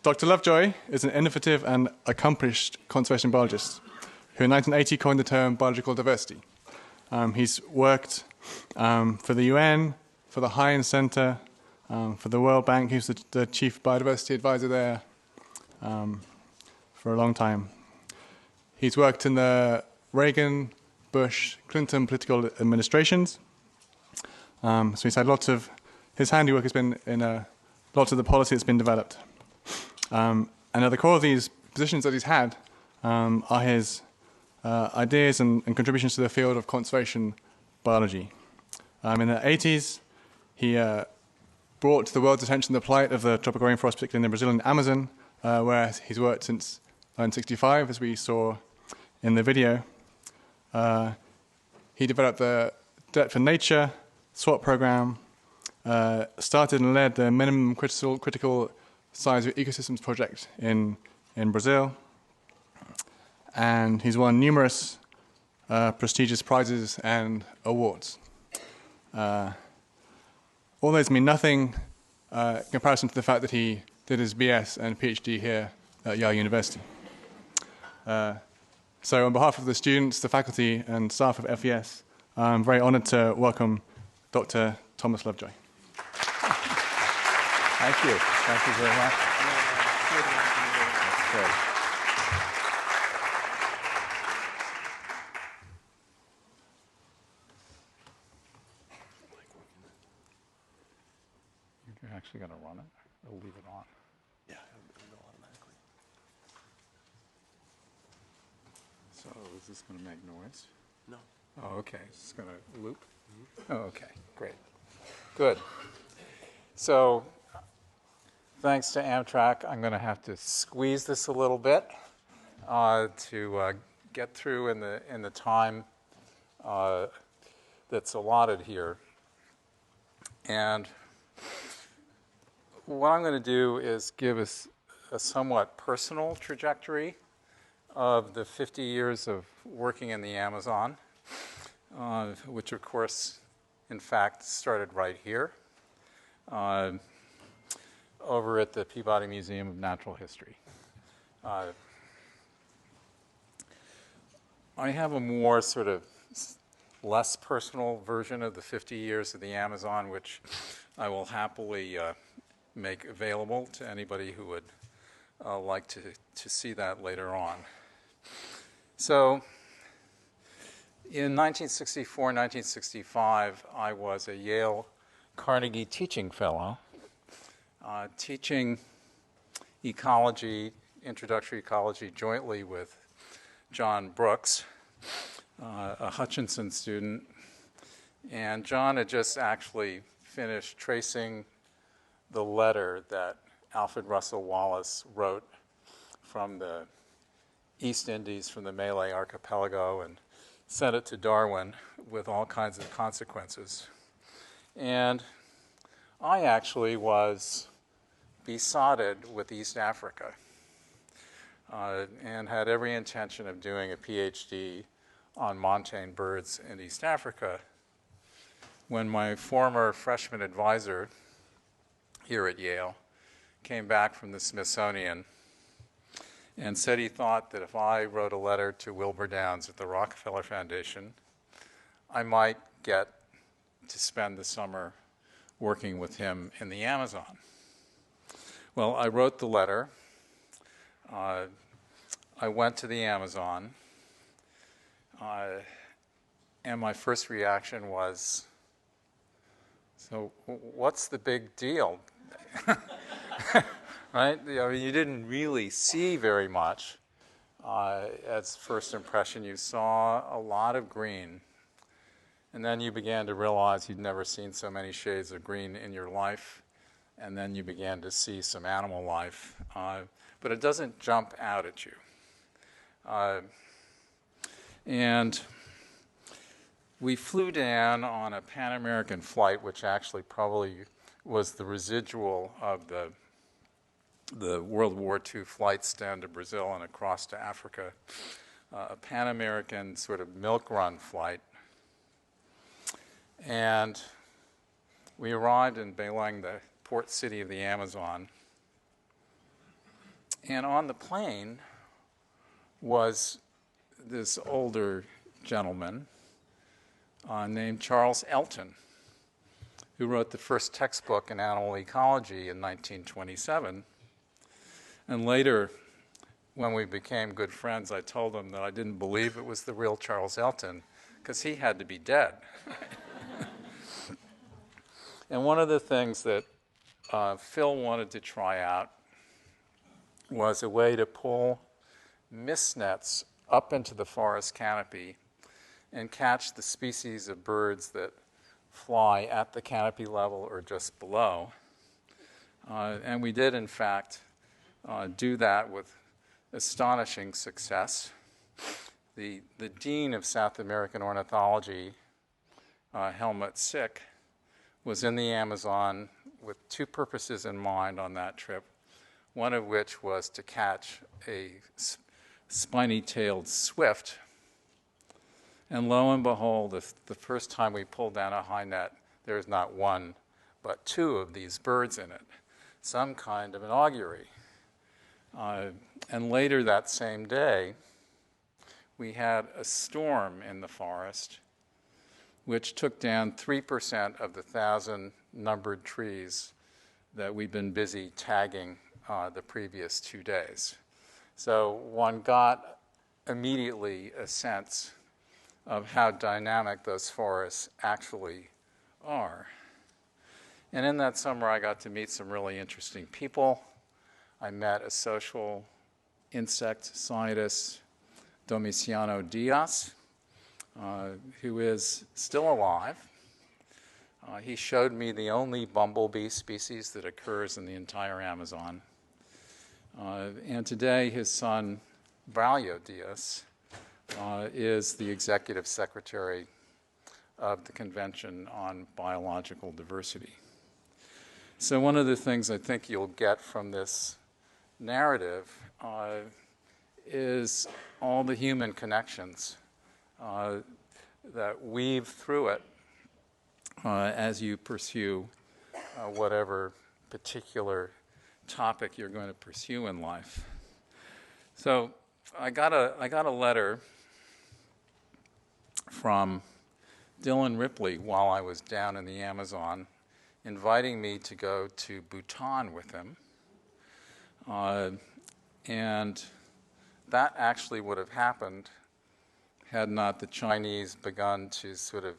Dr. Lovejoy is an innovative and accomplished conservation biologist who in 1980 coined the term biological diversity. He's worked for the UN, for the High Center, for the World Bank. He was the chief biodiversity advisor there for a long time. He's worked in the Reagan, Bush, Clinton political administrations. So he's had lots of, his handiwork has been in lots of the policy that's been developed. And at the core of these positions that he's had are his ideas and contributions to the field of conservation biology. In the 80s, he brought to the world's attention the plight of the tropical rainforest, particularly in the Brazilian Amazon, where he's worked since 1965, as we saw in the video. He developed the Debt for Nature SWAT program, started and led the minimum critical size of ecosystems project in Brazil, and he's won numerous prestigious prizes and awards. All those mean nothing in comparison to the fact that he did his BS and PhD here at Yale University. So on behalf of the students, the faculty, and staff of FES, I'm very honored to welcome Dr. Thomas Lovejoy. Thank you. Thank you very much. That's great. You're actually going to run it or leave it on? Yeah, it'll go automatically. So is this going to make noise? No. Oh, okay. It's going to loop? Mm-hmm. Oh, okay. Great. Good. So thanks to Amtrak, I'm going to have to squeeze this a little bit to get through in the time that's allotted here. And what I'm going to do is give us a somewhat personal trajectory of the 50 years of working in the Amazon, which of course, in fact, started right here. Over at the Peabody Museum of Natural History. I have a more sort of less personal version of the 50 years of the Amazon, which I will happily make available to anybody who would like to see that later on. So in 1964, 1965, I was a Yale Carnegie Teaching Fellow, teaching ecology, introductory ecology, jointly with John Brooks, a Hutchinson student. And John had just actually finished tracing the letter that Alfred Russel Wallace wrote from the East Indies, from the Malay archipelago, and sent it to Darwin with all kinds of consequences. And I actually was besotted with East Africa and had every intention of doing a PhD on montane birds in East Africa when my former freshman advisor here at Yale came back from the Smithsonian and said he thought that if I wrote a letter to Wilbur Downs at the Rockefeller Foundation, I might get to spend the summer working with him in the Amazon. Well, I wrote the letter. I went to the Amazon. And my first reaction was, so what's the big deal? Right? I mean, you didn't really see very much. As first impression, you saw a lot of green. And then you began to realize you'd never seen so many shades of green in your life. And then you began to see some animal life. But it doesn't jump out at you. And we flew down on a Pan American flight, which actually probably was the residual of the World War II flights down to Brazil and across to Africa. A Pan American sort of milk run flight. And we arrived in Belém, the port city of the Amazon. And on the plane was this older gentleman named Charles Elton, who wrote the first textbook in animal ecology in 1927. And later, when we became good friends, I told him that I didn't believe it was the real Charles Elton, because he had to be dead. And one of the things that Phil wanted to try out was a way to pull mist nets up into the forest canopy and catch the species of birds that fly at the canopy level or just below. And we did, in fact, do that with astonishing success. The dean of South American ornithology, Helmut Sick, was in the Amazon with two purposes in mind on that trip, one of which was to catch a spiny-tailed swift. And lo and behold, the first time we pulled down a high net, there's not one, but two of these birds in it, some kind of an augury. And later that same day, we had a storm in the forest which took down 3% of the 1,000 numbered trees that we've been busy tagging the previous 2 days. So one got immediately a sense of how dynamic those forests actually are. And in that summer, I got to meet some really interesting people. I met a social insect scientist, Domiciano Diaz, who is still alive. He showed me the only bumblebee species that occurs in the entire Amazon. And today, his son, Braulio Diaz, is the executive secretary of the Convention on Biological Diversity. So one of the things I think you'll get from this narrative is all the human connections that weave through it as you pursue whatever particular topic you're going to pursue in life. So I got a letter from Dylan Ripley while I was down in the Amazon, inviting me to go to Bhutan with him. And that actually would have happened had not the Chinese begun to sort of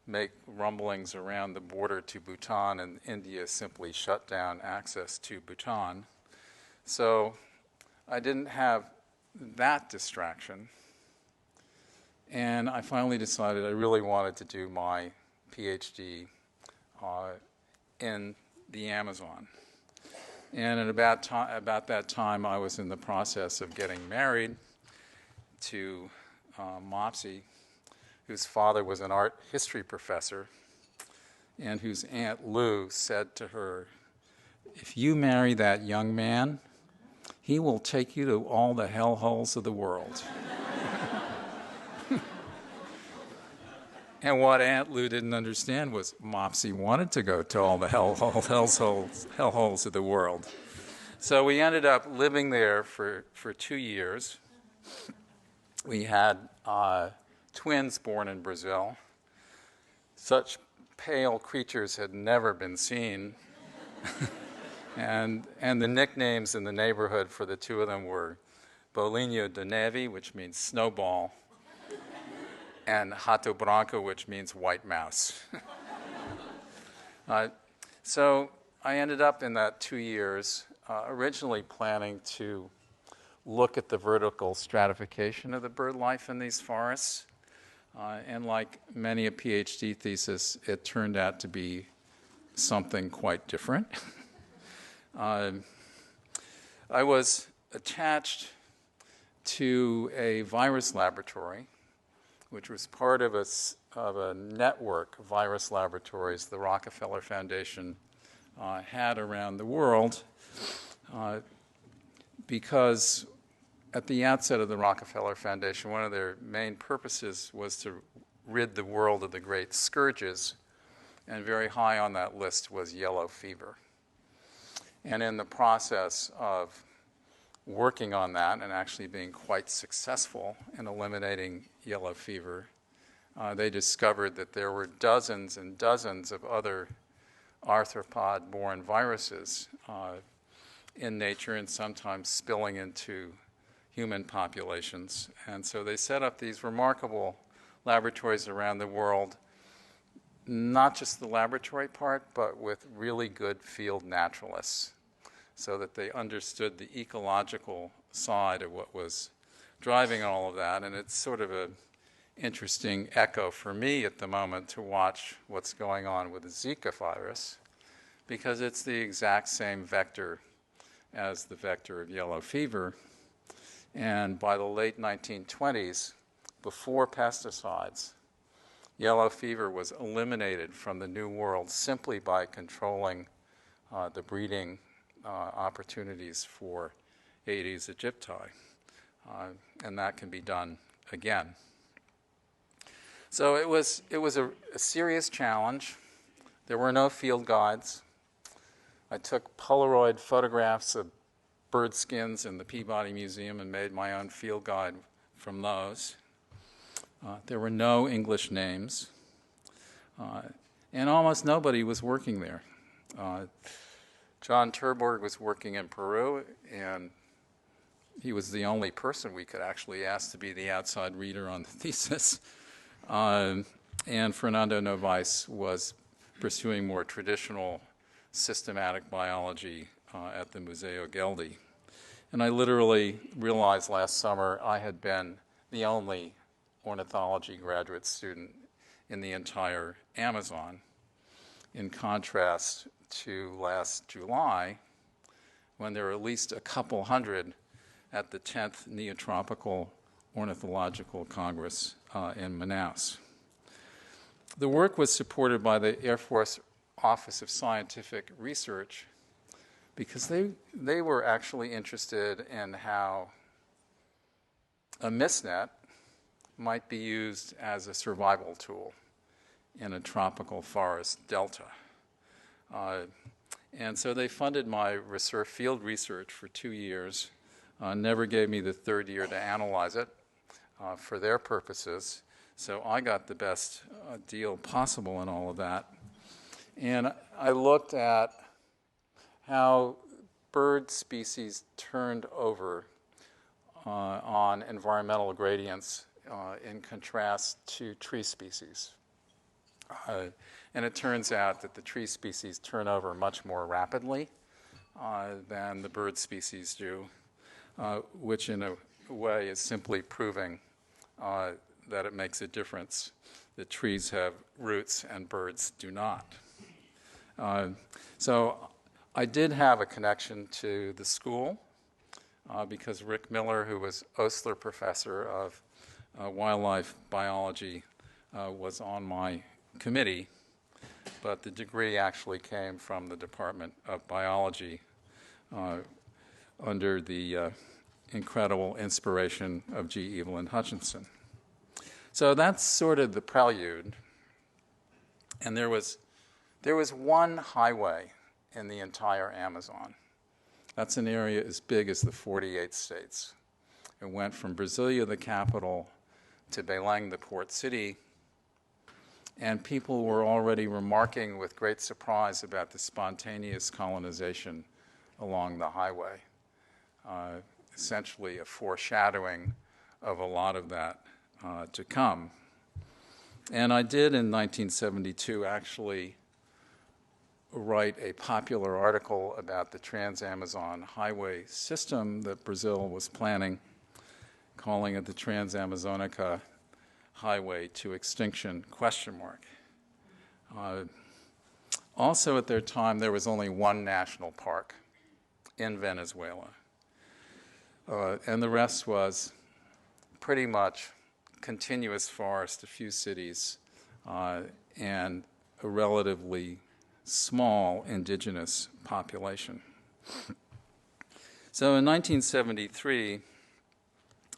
make rumblings around the border to Bhutan, and India simply shut down access to Bhutan. So I didn't have that distraction. And I finally decided I really wanted to do my PhD in the Amazon. And at about that time, I was in the process of getting married to Mopsy, whose father was an art history professor, and whose Aunt Lou said to her, "If you marry that young man, he will take you to all the hellholes of the world." And what Aunt Lou didn't understand was Mopsy wanted to go to all the hellholes of the world. So we ended up living there for 2 years. We had twins born in Brazil. Such pale creatures had never been seen. and the nicknames in the neighborhood for the two of them were Bolinho de Neve, which means snowball, and Rato Branco, which means white mouse. So I ended up in that 2 years originally planning to look at the vertical stratification of the bird life in these forests. And like many a PhD thesis, it turned out to be something quite different. I was attached to a virus laboratory, which was part of a network of virus laboratories the Rockefeller Foundation had around the world, because at the outset of the Rockefeller Foundation, one of their main purposes was to rid the world of the great scourges, and very high on that list was yellow fever. And in the process of working on that and actually being quite successful in eliminating yellow fever, they discovered that there were dozens and dozens of other arthropod-borne viruses in nature and sometimes spilling into human populations. And so they set up these remarkable laboratories around the world, not just the laboratory part, but with really good field naturalists, so that they understood the ecological side of what was driving all of that. And it's sort of an interesting echo for me at the moment to watch what's going on with the Zika virus, because it's the exact same vector as the vector of yellow fever. And by the late 1920s, before pesticides, yellow fever was eliminated from the New World simply by controlling the breeding opportunities for Aedes aegypti. And that can be done again. So it was a serious challenge. There were no field guides. I took Polaroid photographs of bird skins in the Peabody Museum and made my own field guide from those. There were no English names, and almost nobody was working there. John Terborg was working in Peru, and he was the only person we could actually ask to be the outside reader on the thesis. And Fernando Novaes was pursuing more traditional systematic biology at the Museo Geldi. And I literally realized last summer I had been the only ornithology graduate student in the entire Amazon, in contrast to last July, when there were at least a couple hundred at the 10th Neotropical Ornithological Congress in Manaus. The work was supported by the Air Force Office of Scientific Research because they were actually interested in how a mistnet might be used as a survival tool in a tropical forest delta. And so they funded my research, field research for 2 years, never gave me the third year to analyze it for their purposes. So I got the best deal possible in all of that. And I looked at how bird species turned over on environmental gradients in contrast to tree species. And it turns out that the tree species turn over much more rapidly than the bird species do, which in a way is simply proving that it makes a difference that trees have roots and birds do not. So I did have a connection to the school because Rick Miller, who was Osler Professor of Wildlife Biology, was on my committee, but the degree actually came from the Department of Biology under the incredible inspiration of G. Evelyn Hutchinson. So that's sort of the prelude. And there was one highway in the entire Amazon. That's an area as big as the 48 states. It went from Brasilia, the capital, to Belém, the port city, and people were already remarking with great surprise about the spontaneous colonization along the highway, essentially a foreshadowing of a lot of that to come. And I did in 1972 actually write a popular article about the Trans-Amazon highway system that Brazil was planning, calling it the Trans-Amazonica Highway to Extinction, ? Also at their time, there was only one national park in Venezuela. And the rest was pretty much continuous forest, a few cities, and a relatively small indigenous population. So in 1973,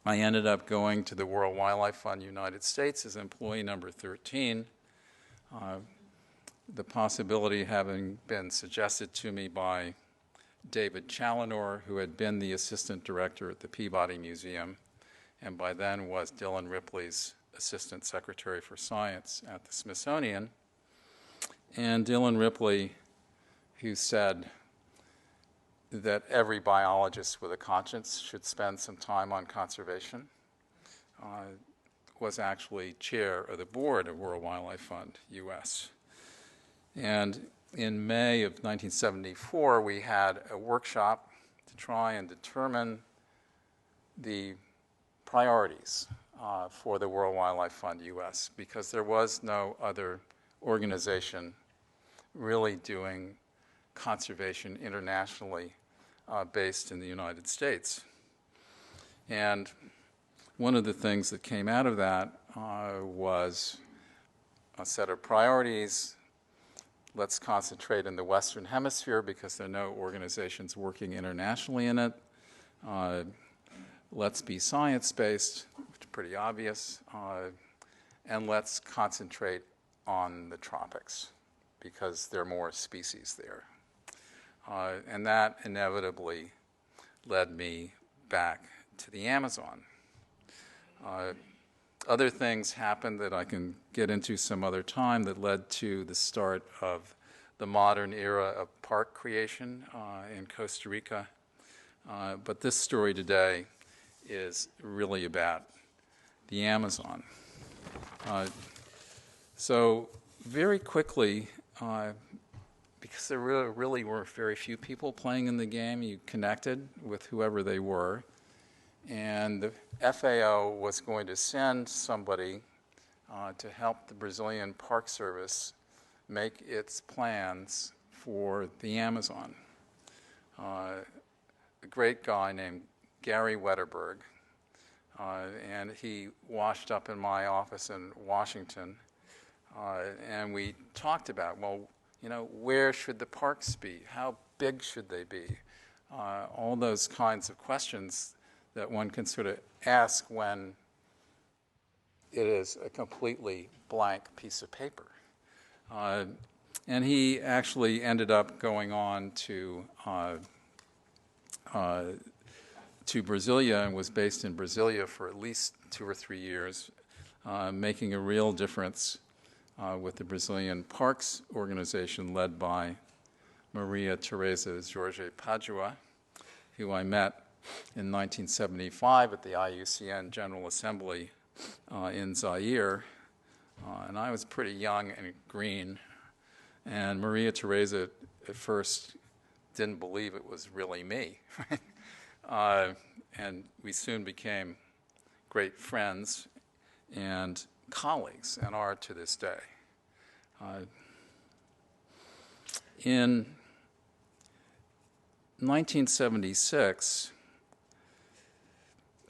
I ended up going to the World Wildlife Fund United States as employee number 13, the possibility having been suggested to me by David Challenor, who had been the assistant director at the Peabody Museum, and by then was Dylan Ripley's assistant secretary for science at the Smithsonian. And Dylan Ripley, who said that every biologist with a conscience should spend some time on conservation, was actually chair of the board of World Wildlife Fund, US. And in May of 1974, we had a workshop to try and determine the priorities for the World Wildlife Fund US, because there was no other organization really doing conservation internationally based in the United States. And one of the things that came out of that was a set of priorities. Let's concentrate in the Western Hemisphere because there are no organizations working internationally in it. Let's be science-based, which is pretty obvious. And let's concentrate on the tropics because there are more species there. And that inevitably led me back to the Amazon. Other things happened that I can get into some other time that led to the start of the modern era of park creation in Costa Rica. But this story today is really about the Amazon. So very quickly, because there really were very few people playing in the game, you connected with whoever they were. And the FAO was going to send somebody to help the Brazilian Park Service make its plans for the Amazon. A great guy named Gary Wetterberg, and he washed up in my office in Washington, and we talked about, well, you know, where should the parks be? How big should they be? All those kinds of questions that one can sort of ask when it is a completely blank piece of paper. And he actually ended up going on to Brasilia and was based in Brasilia for at least 2 or 3 years, making a real difference with the Brazilian Parks Organization led by Maria Teresa Jorge Padua, who I met in 1975 at the IUCN General Assembly in Zaire. And I was pretty young and green. And Maria Teresa at first didn't believe it was really me. And we soon became great friends and colleagues, and are to this day. In 1976,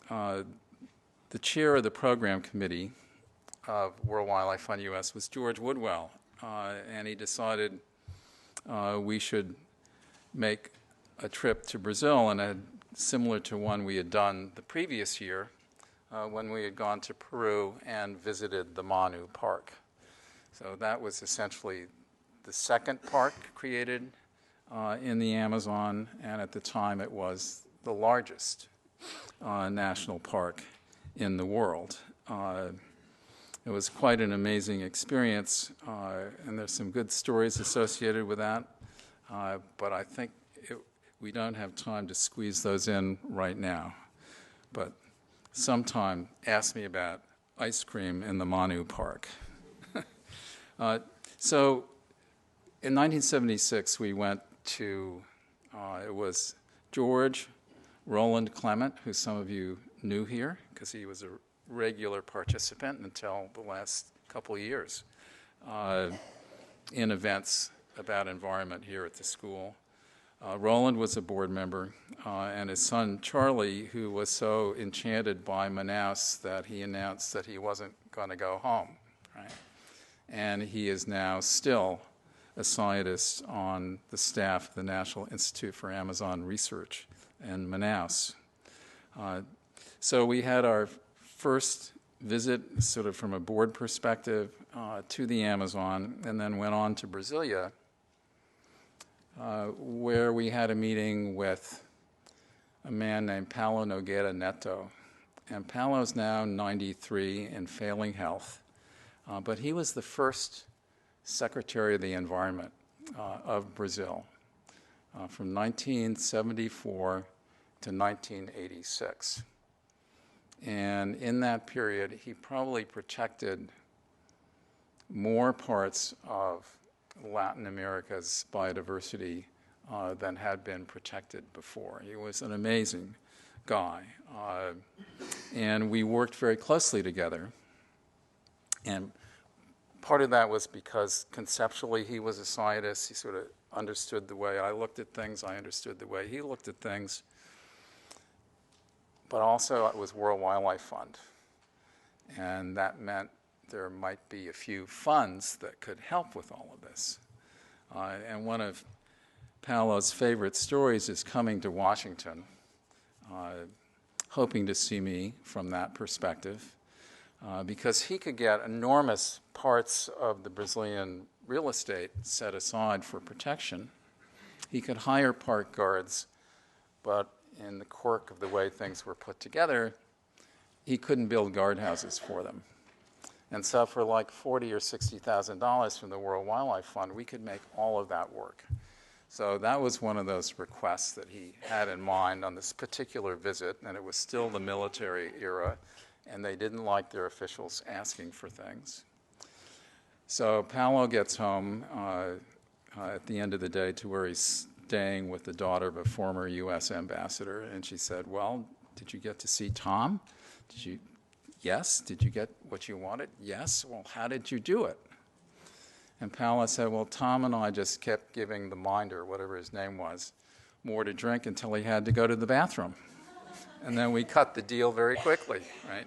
the chair of the program committee of World Wildlife Fund US was George Woodwell, and he decided we should make a trip to Brazil, and similar to one we had done the previous year when we had gone to Peru and visited the Manu Park. So that was essentially the second park created in the Amazon, and at the time it was the largest national park in the world. It was quite an amazing experience, and there's some good stories associated with that, but I think we don't have time to squeeze those in right now. But sometime ask me about ice cream in the Manu Park. So in 1976, we went to, it was George, Roland Clement, who some of you knew here, because he was a regular participant until the last couple of years in events about environment here at the school. Roland was a board member, and his son Charlie, who was so enchanted by Manaus that he announced that he wasn't going to go home, right? And he is now still a scientist on the staff of the National Institute for Amazon Research in Manaus. So we had our first visit, sort of from a board perspective, to the Amazon, and then went on to Brasilia where we had a meeting with a man named Paulo Nogueira Neto. And Paulo's now 93 in failing health, but he was the first Secretary of the Environment of Brazil from 1974 to 1986. And in that period, he probably protected more parts of Latin America's biodiversity than had been protected before. He was an amazing guy. And we worked very closely together. And part of that was because conceptually he was a scientist. He sort of understood the way I looked at things. I understood the way he looked at things. But also it was World Wildlife Fund. And that meant there might be a few funds that could help with all of this. And one of Paulo's favorite stories is coming to Washington, hoping to see me from that perspective, because he could get enormous parts of the Brazilian real estate set aside for protection. He could hire park guards, but in the quirk of the way things were put together, he couldn't build guardhouses for them. And so for like $40,000 or $60,000 from the World Wildlife Fund, we could make all of that work. So that was one of those requests that he had in mind on this particular visit, and it was still the military era, and they didn't like their officials asking for things. So Paulo gets home at the end of the day to where he's staying with the daughter of a former U.S. ambassador, and she said, "Well, did you get to see Tom? Yes. Did you get what you wanted? Yes. Well, how did you do it?" And Paulo said, "Well, Tom and I just kept giving the minder, whatever his name was, more to drink until he had to go to the bathroom. And then we cut the deal very quickly," right?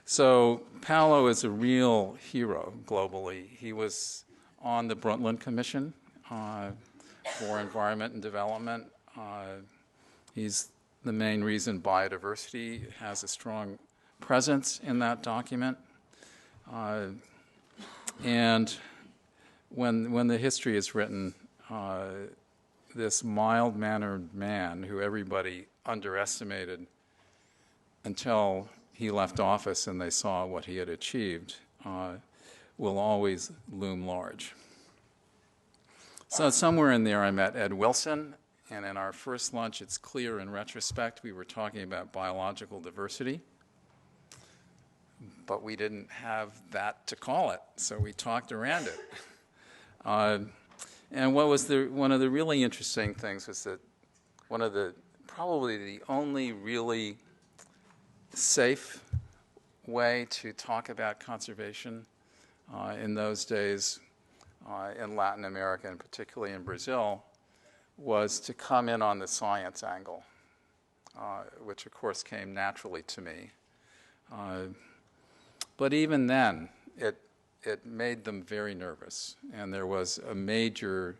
So Paulo is a real hero globally. He was on the Brundtland Commission for Environment and Development. He's the main reason biodiversity has a strong presence in that document. And when the history is written, this mild-mannered man who everybody underestimated until he left office and they saw what he had achieved will always loom large. So somewhere in there I met Ed Wilson, and in our first lunch, it's clear in retrospect we were talking about biological diversity, but we didn't have that to call it, so we talked around it. And what was one of the really interesting things was that probably the only really safe way to talk about conservation in those days in Latin America, and particularly in Brazil, was to come in on the science angle, which of course came naturally to me. But even then, it made them very nervous. And there was a major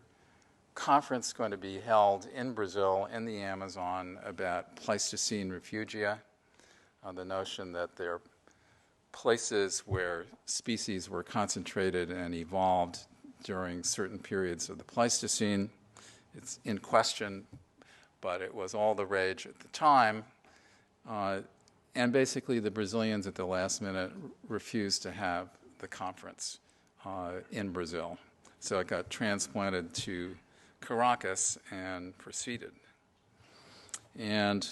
conference going to be held in Brazil, in the Amazon, about Pleistocene refugia, the notion that there are places where species were concentrated and evolved during certain periods of the Pleistocene. It's in question, but it was all the rage at the time. And basically the Brazilians at the last minute refused to have the conference in Brazil. So it got transplanted to Caracas and proceeded. And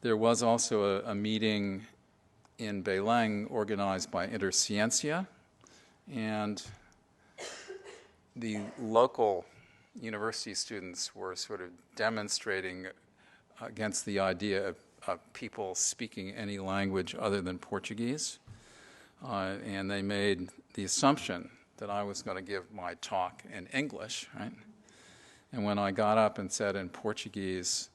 there was also a meeting in Belém organized by Interciencia, and the local university students were sort of demonstrating against the idea of people speaking any language other than Portuguese. And they made the assumption that I was going to give my talk in English, right? And when I got up and said in Portuguese,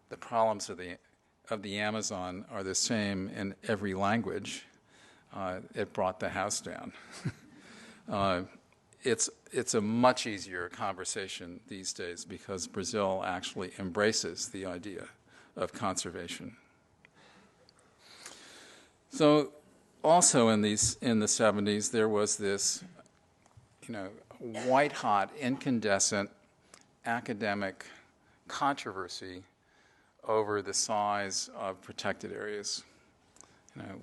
the problems of the Amazon are the same in every language, it brought the house down. It's a much easier conversation these days because Brazil actually embraces the idea of conservation. So also in the 70s, there was this, white-hot, incandescent academic controversy over the size of protected areas.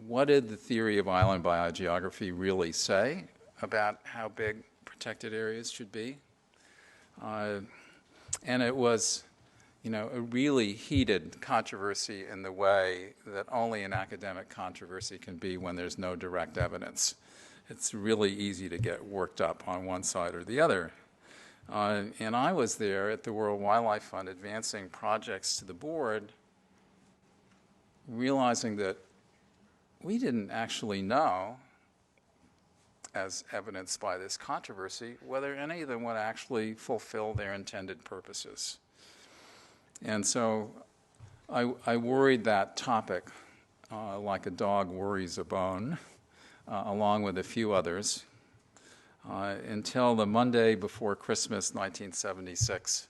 What did the theory of island biogeography really say about how big protected areas should be? And it was, a really heated controversy in the way that only an academic controversy can be when there's no direct evidence. It's really easy to get worked up on one side or the other. And I was there at the World Wildlife Fund advancing projects to the board, realizing that we didn't actually know, as evidenced by this controversy, whether any of them would actually fulfill their intended purposes. And so I worried that topic like a dog worries a bone, along with a few others, until the Monday before Christmas, 1976,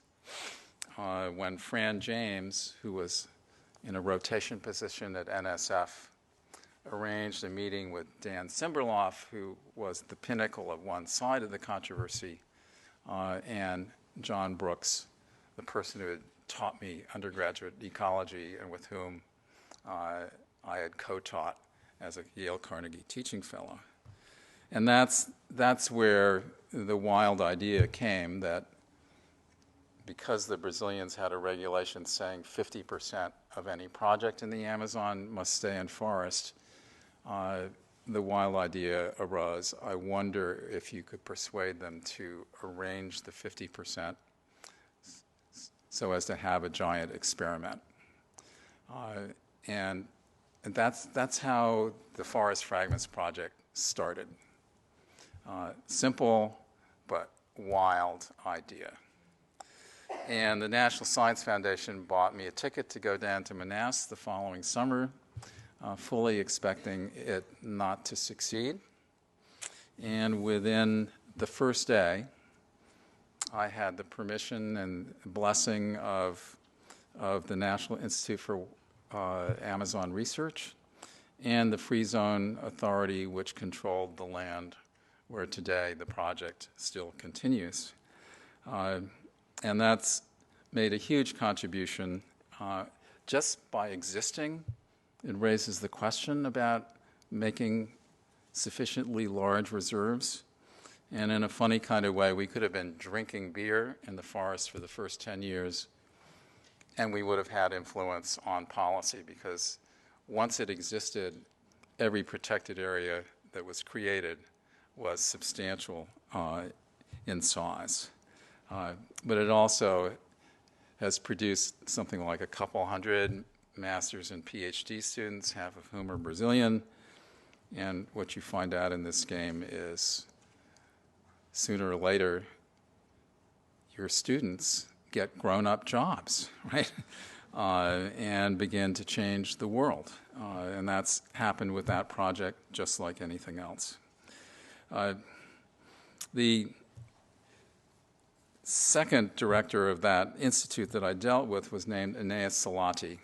when Fran James, who was in a rotation position at NSF, arranged a meeting with Dan Simberloff, who was the pinnacle of one side of the controversy, and John Brooks, the person who had taught me undergraduate ecology and with whom I had co-taught as a Yale Carnegie teaching fellow. And that's where the wild idea came that because the Brazilians had a regulation saying 50% of any project in the Amazon must stay in forest, the wild idea arose. I wonder if you could persuade them to arrange the 50% so as to have a giant experiment. And that's how the Forest Fragments Project started. Simple but wild idea. And the National Science Foundation bought me a ticket to go down to Manaus the following summer, fully expecting it not to succeed. And within the first day, I had the permission and blessing of the National Institute for Amazon Research and the Free Zone Authority, which controlled the land where today the project still continues. And that's made a huge contribution. Just by existing, it raises the question about making sufficiently large reserves. And in a funny kind of way, we could have been drinking beer in the forest for the first 10 years, and we would have had influence on policy, because once it existed, every protected area that was created was substantial in size. But it also has produced something like a couple hundred master's and PhD students, half of whom are Brazilian. And what you find out in this game is sooner or later, your students get grown-up jobs, right? And begin to change the world. And that's happened with that project just like anything else. The second director of that institute that I dealt with was named Aeneas Salati.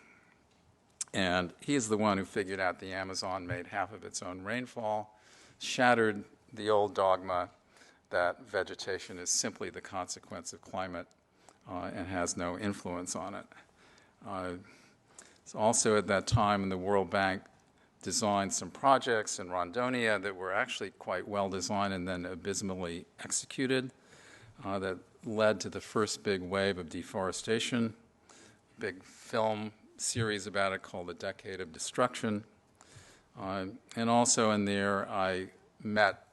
And he is the one who figured out the Amazon made half of its own rainfall, shattered the old dogma that vegetation is simply the consequence of climate and has no influence on it. So also at that time, the World Bank designed some projects in Rondonia that were actually quite well designed and then abysmally executed that led to the first big wave of deforestation, big film series about it called The Decade of Destruction. And also in there, I met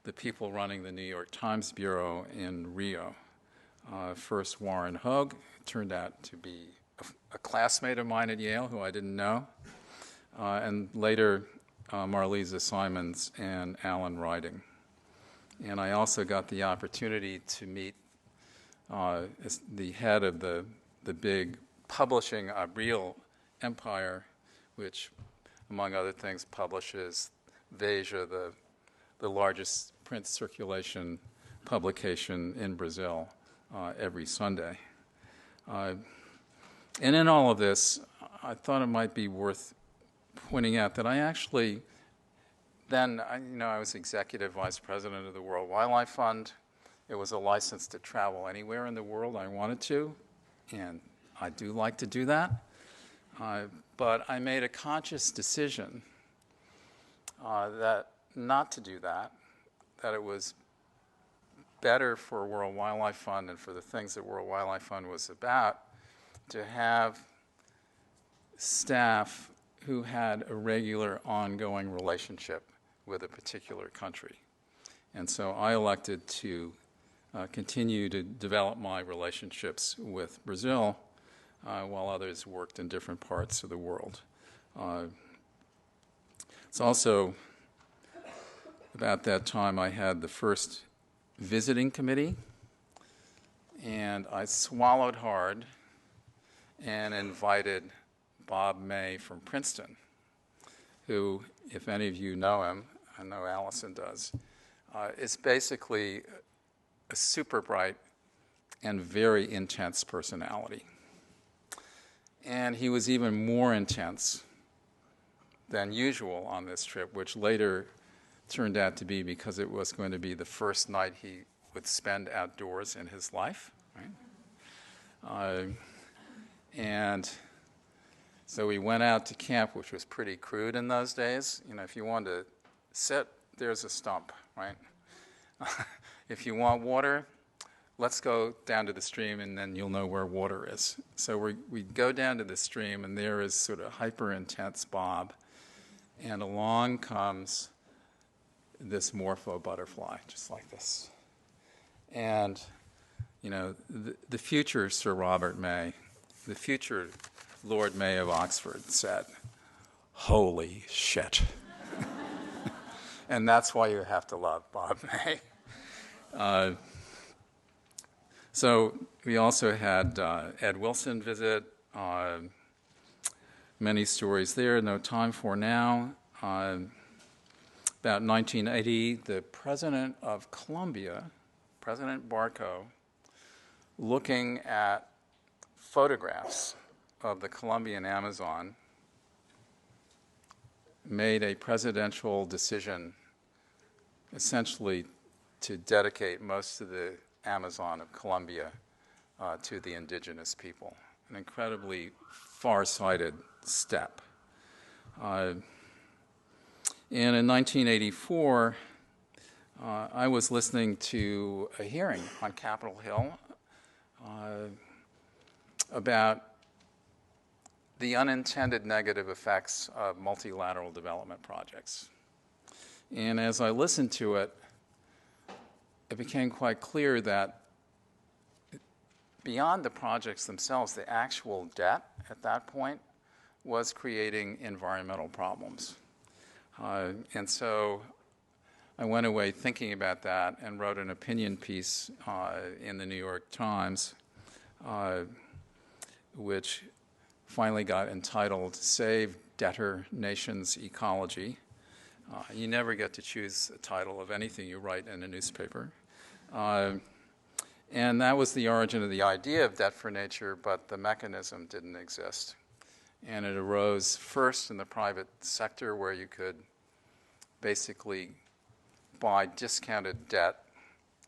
the people running the New York Times Bureau in Rio. First Warren Hogue, turned out to be a classmate of mine at Yale who I didn't know, and later Marlisa Simons and Alan Riding. And I also got the opportunity to meet the head of the big publishing Abril empire, which, among other things, publishes Veja, the largest print circulation publication in Brazil, every Sunday. And in all of this, I thought it might be worth pointing out that I actually, then, I was executive vice president of the World Wildlife Fund, It was a license to travel anywhere in the world I wanted to, and I do like to do that. But I made a conscious decision that not to do that, that it was better for World Wildlife Fund and for the things that World Wildlife Fund was about to have staff who had a regular ongoing relationship with a particular country. And so I elected to continue to develop my relationships with Brazil while others worked in different parts of the world. It's also about that time I had the first visiting committee, and I swallowed hard and invited Bob May from Princeton, who, if any of you know him, I know Allison does, is basically a super bright and very intense personality. And he was even more intense than usual on this trip, which later turned out to be because it was going to be the first night he would spend outdoors in his life, right? And so we went out to camp, which was pretty crude in those days. You know, if you wanted to sit, there's a stump, right? If you want water, let's go down to the stream and then you'll know where water is. So we go down to the stream and there is sort of hyper-intense Bob, and along comes this morpho butterfly, just like this. And, you know, the future Sir Robert May, the future Lord May of Oxford said, "Holy shit." And that's why you have to love Bob May. So we also had Ed Wilson visit. Many stories there, no time for now. About 1980, the president of Colombia, President Barco, looking at photographs of the Colombian Amazon, made a presidential decision essentially to dedicate most of the Amazon of Colombia to the indigenous people. An incredibly far-sighted step. And in 1984, I was listening to a hearing on Capitol Hill about the unintended negative effects of multilateral development projects. And as I listened to it, it became quite clear that beyond the projects themselves, the actual debt at that point was creating environmental problems. And so I went away thinking about that and wrote an opinion piece in the New York Times, which finally got entitled "Save Debtor Nations Ecology." You never get to choose the title of anything you write in a newspaper. And that was the origin of the idea of debt for nature, but the mechanism didn't exist. And it arose first in the private sector, where you could basically buy discounted debt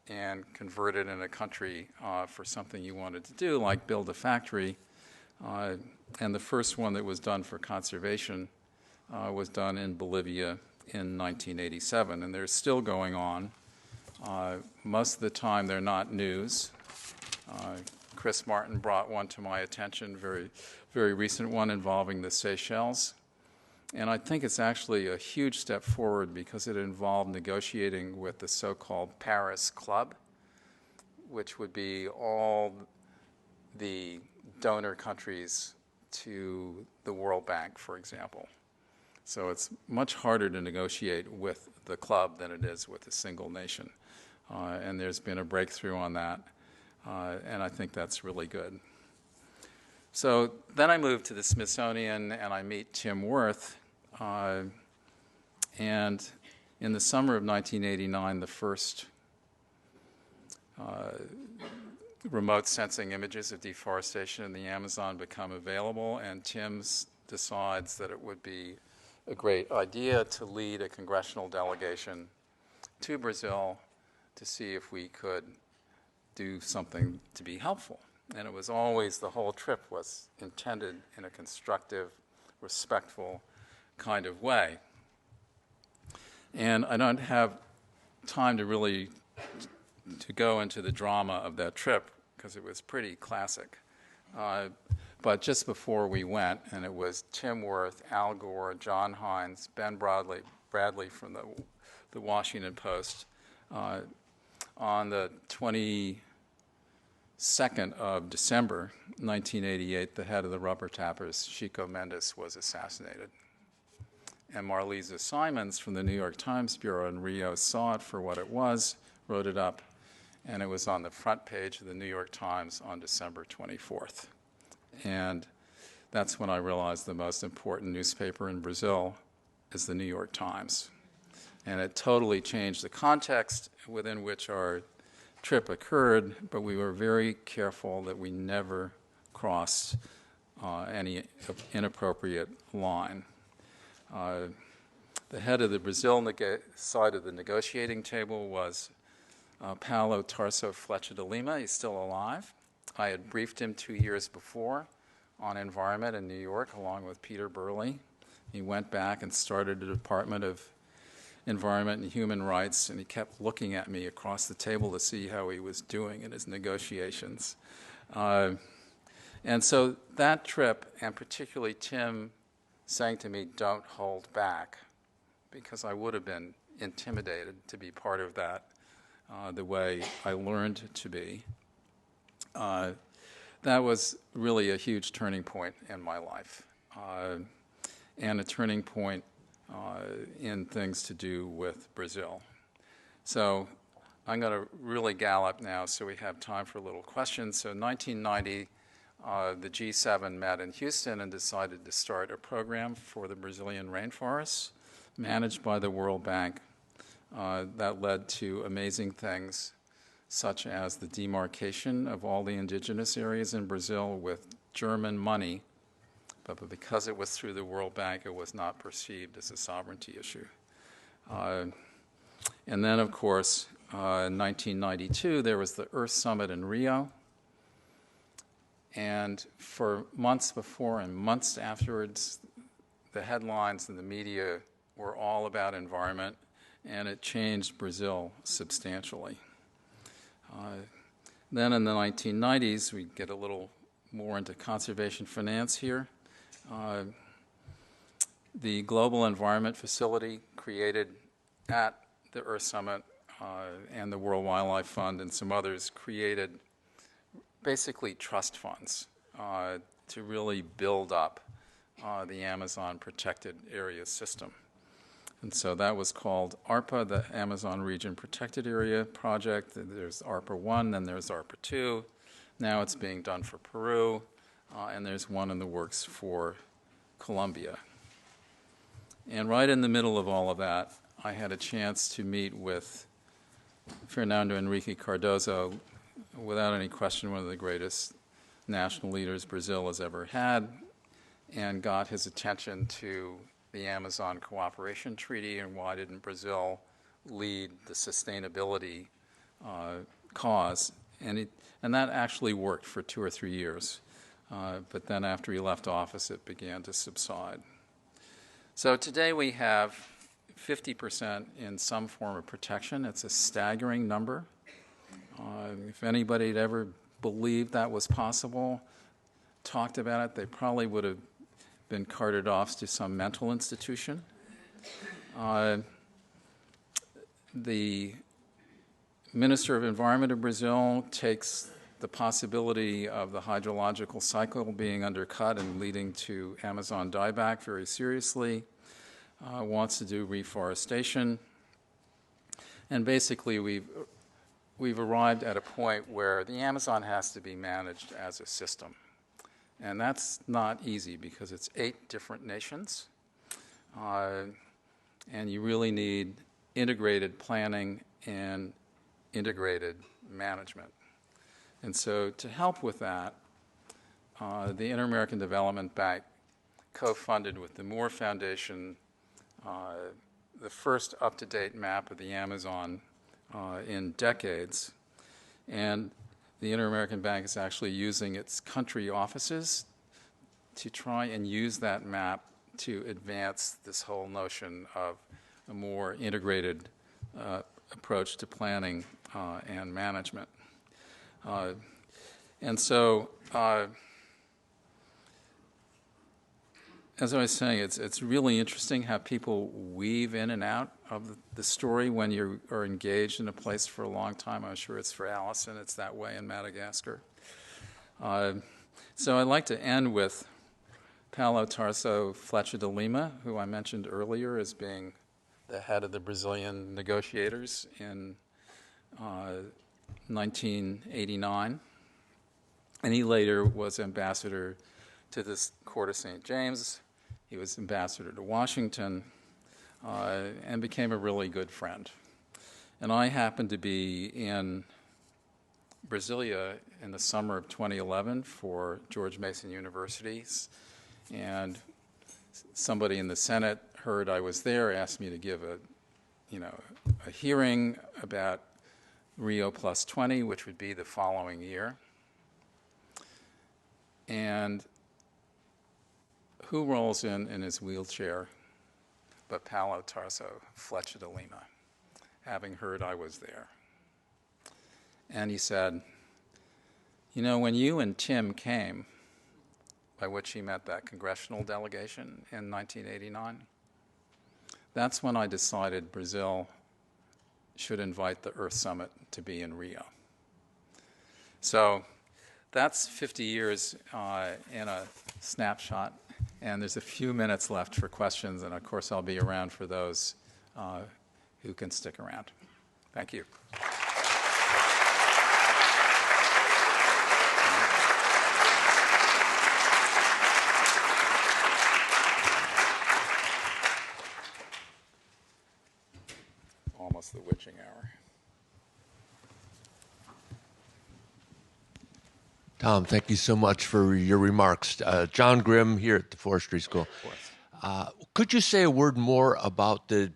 and convert it in a country for something you wanted to do, like build a factory. And the first one that was done for conservation was done in Bolivia in 1987, and they're still going on. Most of the time they're not news. Chris Martin brought one to my attention, very, very recent one involving the Seychelles. And I think it's actually a huge step forward because it involved negotiating with the so-called Paris Club, which would be all the donor countries to the World Bank, for example. So it's much harder to negotiate with the club than it is with a single nation. And there's been a breakthrough on that, and I think that's really good. So then I moved to the Smithsonian, and I meet Tim Wirth. And in the summer of 1989, the first remote sensing images of deforestation in the Amazon become available, and Tim decides that it would be a great idea to lead a congressional delegation to Brazil to see if we could do something to be helpful. And it was always, the whole trip was intended in a constructive, respectful kind of way. And I don't have time to really to go into the drama of that trip because it was pretty classic. But just before we went, and it was Tim Worth, Al Gore, John Hines, Ben Bradley from the Washington Post, on the 22nd of December, 1988, the head of the Rubber Tappers, Chico Mendes, was assassinated. And Marlisa Simons from the New York Times Bureau in Rio saw it for what it was, wrote it up, and it was on the front page of the New York Times on December 24th. And that's when I realized the most important newspaper in Brazil is the New York Times. And it totally changed the context within which our trip occurred, but we were very careful that we never crossed any inappropriate line. The head of the Brazil side of the negotiating table was Paulo Tarso Flecha de Lima. He's still alive. I had briefed him 2 years before on environment in New York, along with Peter Burley. He went back and started the Department of Environment and Human Rights, and he kept looking at me across the table to see how he was doing in his negotiations. And so that trip, and particularly Tim saying to me, "Don't hold back," because I would have been intimidated to be part of that the way I learned to be. That was really a huge turning point in my life, and a turning point in things to do with Brazil. So I'm going to really gallop now so we have time for a little questions. So in 1990, the G7 met in Houston and decided to start a program for the Brazilian rainforests managed by the World Bank that led to amazing things such as the demarcation of all the indigenous areas in Brazil with German money, but because it was through the World Bank, it was not perceived as a sovereignty issue. And then, of course, in 1992, there was the Earth Summit in Rio. And for months before and months afterwards, the headlines in the media were all about environment, and it changed Brazil substantially. Then in the 1990s, we get a little more into conservation finance here. The Global Environment Facility created at the Earth Summit and the World Wildlife Fund and some others created basically trust funds to really build up the Amazon Protected Area System. And so that was called ARPA, the Amazon Region Protected Area Project. There's ARPA 1, then there's ARPA 2. Now it's being done for Peru, and there's one in the works for Colombia. And right in the middle of all of that, I had a chance to meet with Fernando Henrique Cardoso, without any question one of the greatest national leaders Brazil has ever had, and got his attention to the Amazon Cooperation Treaty and why didn't Brazil lead the sustainability cause. And that actually worked for 2 or 3 years. But then after he left office, it began to subside. So today we have 50% in some form of protection. It's a staggering number. If anybody had ever believed that was possible, talked about it, they probably would have been carted off to some mental institution. The Minister of Environment of Brazil takes the possibility of the hydrological cycle being undercut and leading to Amazon dieback very seriously, wants to do reforestation. And basically we've arrived at a point where the Amazon has to be managed as a system. And that's not easy because it's 8 different nations. And you really need integrated planning and integrated management. And so to help with that, the Inter-American Development Bank co-funded with the Moore Foundation the first up-to-date map of the Amazon in decades. And the Inter-American Bank is actually using its country offices to try and use that map to advance this whole notion of a more integrated approach to planning and management. And so, as I was saying, it's really interesting how people weave in and out of the story when you are engaged in a place for a long time. I'm sure it's for Allison. It's that way in Madagascar. So I'd like to end with Paulo Tarso Flecha de Lima, who I mentioned earlier as being the head of the Brazilian negotiators in 1989. And he later was ambassador to the Court of St. James. He was ambassador to Washington and became a really good friend. And I happened to be in Brasilia in the summer of 2011 for George Mason University's, and somebody in the Senate heard I was there, asked me to give a hearing about Rio Plus 20, which would be the following year. And who rolls in his wheelchair but Paulo Tarso Flecha de Lima, having heard I was there. And he said, when you and Tim came, by which he meant that congressional delegation in 1989, that's when I decided Brazil should invite the Earth Summit to be in Rio. So that's 50 years in a snapshot, and there's a few minutes left for questions, and of course I'll be around for those who can stick around. Thank you. Almost the witching hour. Tom, thank you so much for your remarks. John Grimm here at the Forestry School. Could you say a word more about the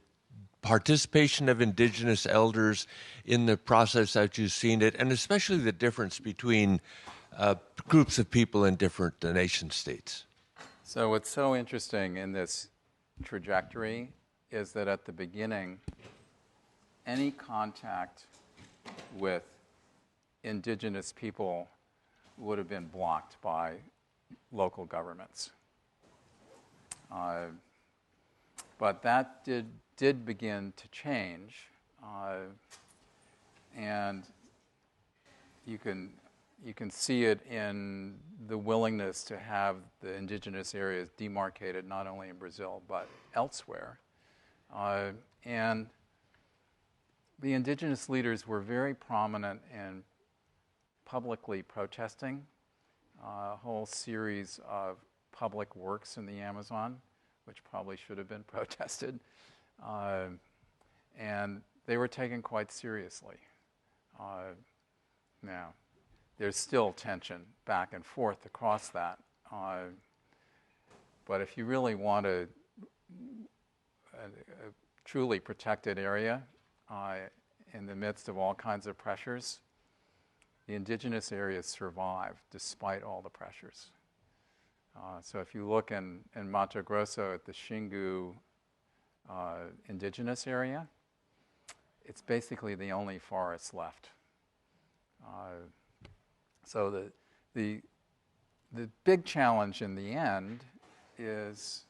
participation of indigenous elders in the process as you've seen it, and especially the difference between groups of people in different nation states? So what's so interesting in this trajectory is that at the beginning, any contact with indigenous people would have been blocked by local governments. But that did begin to change, and you can see it in the willingness to have the indigenous areas demarcated not only in Brazil but elsewhere. And the indigenous leaders were very prominent in publicly protesting a whole series of public works in the Amazon, which probably should have been protested. And they were taken quite seriously. Now, there's still tension back and forth across that. But if you really want a truly protected area in the midst of all kinds of pressures, the indigenous areas survive despite all the pressures. So if you look in Mato Grosso at the Xingu indigenous area, it's basically the only forest left. So the big challenge in the end is,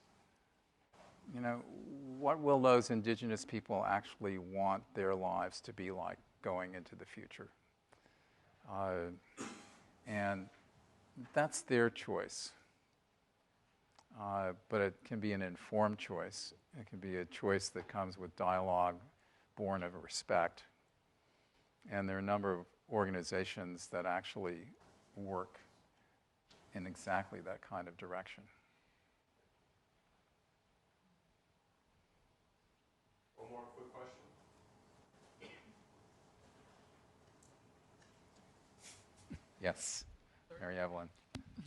what will those indigenous people actually want their lives to be like going into the future? And that's their choice. But it can be an informed choice. It can be a choice that comes with dialogue born of respect. And there are a number of organizations that actually work in exactly that kind of direction. One more quick question. Yes, Mary Evelyn.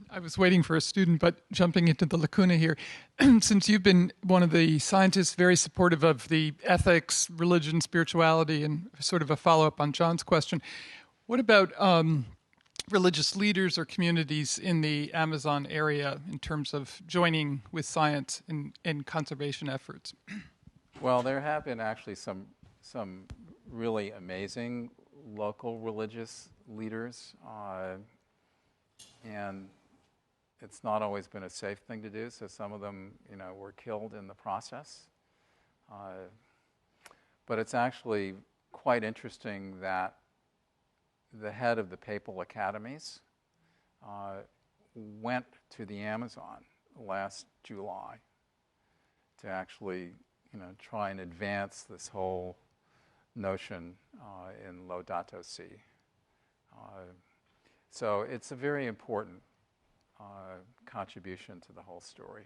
I was waiting for a student, but jumping into the lacuna here. Since you've been one of the scientists very supportive of the ethics, religion, spirituality, and sort of a follow-up on John's question, what about religious leaders or communities in the Amazon area in terms of joining with science in conservation efforts? Well, there have been actually some really amazing local religious leaders, and it's not always been a safe thing to do. So some of them, were killed in the process. But it's actually quite interesting that the head of the papal academies went to the Amazon last July to actually, try and advance this whole notion in Laudato Si. So it's a very important contribution to the whole story.